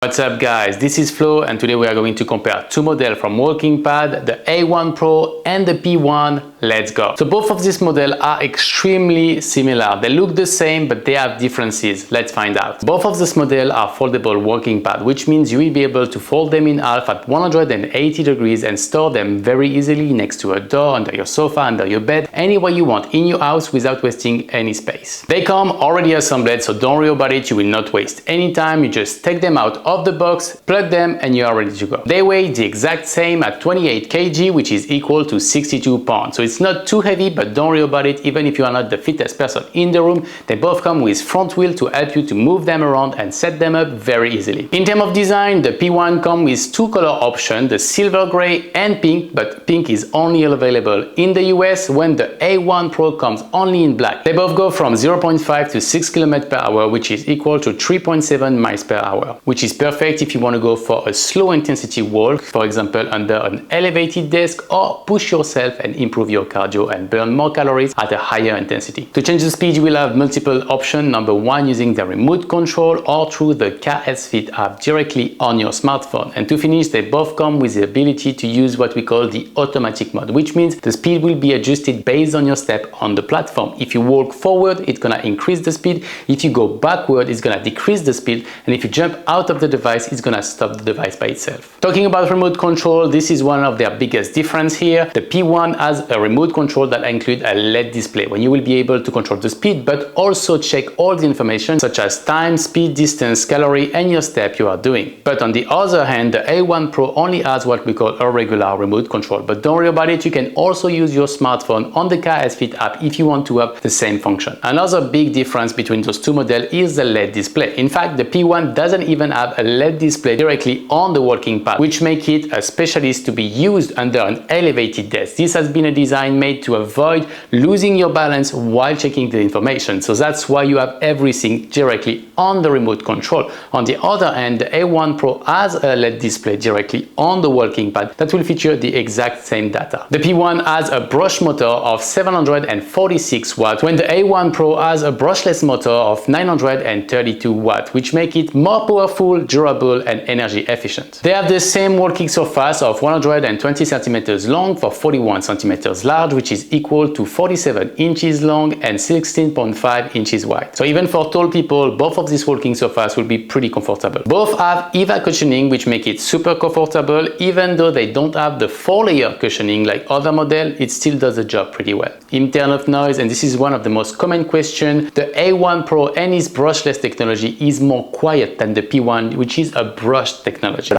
What's up guys, this is Flo and today we are going to compare two models from WalkingPad, the A1 Pro and the P1. Let's go. So both of these models are extremely similar. They look the same but they have differences. Let's find out. Both of these models are foldable walking pad, which means you will be able to fold them in half at 180 degrees and store them very easily next to a door, under your sofa, under your bed, anywhere you want in your house without wasting any space. They come already assembled, so don't worry about it, you will not waste any time. You just take them out of the box, plug them and you are ready to go. They weigh the exact same at 28 kg, which is equal to 62 pounds. So it's not too heavy, but don't worry about it. Even if you are not the fittest person in the room, they both come with front wheel to help you to move them around and set them up very easily. In terms of design, the P1 comes with two color options, the silver gray and pink, but pink is only available in the US, when the A1 Pro comes only in black. They both go from 0.5 to 6 km/h, which is equal to 3.7 miles per hour, which is perfect if you want to go for a slow intensity walk, for example under an elevated desk, or push yourself and improve your cardio and burn more calories at a higher intensity. To change the speed, you will have multiple options. Number one, using the remote control or through the KS-Fit app directly on your smartphone. And to finish, they both come with the ability to use what we call the automatic mode, which means the speed will be adjusted based on your step on the platform. If you walk forward, it's gonna increase the speed. If you go backward, it's gonna decrease the speed. And if you jump out of the device, it's gonna stop the device by itself. Talking about remote control, this is one of their biggest difference here. The P1 has a remote control that includes a LED display when you will be able to control the speed, but also check all the information such as time, speed, distance, calorie, and your step you are doing. But on the other hand, the A1 Pro only has what we call a regular remote control. But don't worry about it, you can also use your smartphone on the KS-Fit app if you want to have the same function. Another big difference between those two models is the LED display. In fact, the P1 doesn't even have a LED display directly on the walking pad, which makes it a specialist to be used under an elevated desk. This has been a design made to avoid losing your balance while checking the information. So that's why you have everything directly on the remote control. On the other hand, the A1 Pro has a LED display directly on the walking pad that will feature the exact same data. The P1 has a brush motor of 746 watts, when the A1 Pro has a brushless motor of 932 watts, which make it more powerful, durable, and energy efficient. They have the same walking surface of 120 centimeters long for 41 centimeters large, which is equal to 47 inches long and 16.5 inches wide. So even for tall people, both of these walking surface will be pretty comfortable. Both have EVA cushioning, which make it super comfortable. Even though they don't have the 4-layer cushioning like other models, it still does the job pretty well. In terms of noise, and this is one of the most common questions, the A1 Pro and its brushless technology is more quiet than the P1, which is a brushed technology.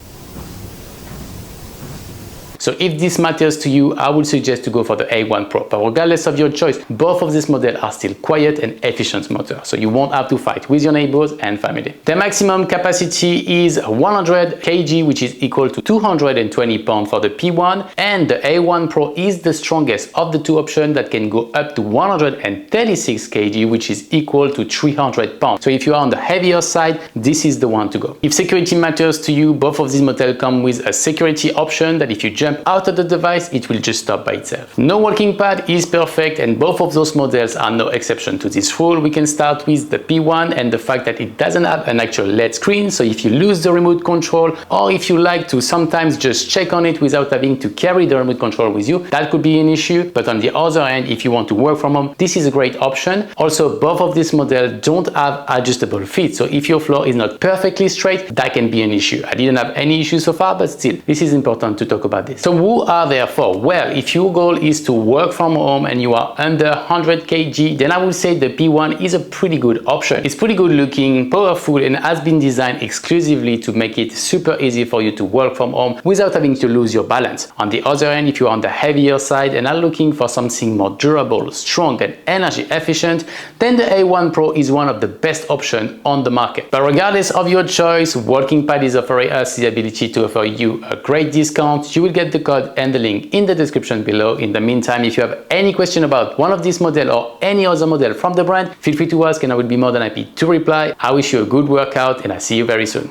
So if this matters to you, I would suggest to go for the A1 Pro. But regardless of your choice, both of these models are still quiet and efficient motors, so you won't have to fight with your neighbors and family. The maximum capacity is 100 kg, which is equal to 220 pounds for the P1, and the A1 Pro is the strongest of the two options that can go up to 136 kg, which is equal to 300 pounds. So if you are on the heavier side, this is the one to go. If security matters to you, both of these models come with a security option that if you jump out of the device, it will just stop by itself. No walking pad is perfect, and both of those models are no exception to this rule. We can start with the P1 and the fact that it doesn't have an actual LED screen, so if you lose the remote control, or if you like to sometimes just check on it without having to carry the remote control with you, that could be an issue. But on the other hand, if you want to work from home, this is a great option. Also, both of these models don't have adjustable feet, so if your floor is not perfectly straight, that can be an issue. I didn't have any issues so far, but still, this is important to talk about this. So who are they for? Well, if your goal is to work from home and you are under 100 kg, then I would say the P1 is a pretty good option. It's pretty good looking, powerful, and has been designed exclusively to make it super easy for you to work from home without having to lose your balance. On the other hand, if you are on the heavier side and are looking for something more durable, strong, and energy efficient, then the A1 Pro is one of the best options on the market. But regardless of your choice, WalkingPad is offering us the ability to offer you a great discount. You will get the code and the link in the description below. In the meantime, if you have any question about one of these models or any other model from the brand, feel free to ask and I will be more than happy to reply. I wish you a good workout and I see you very soon.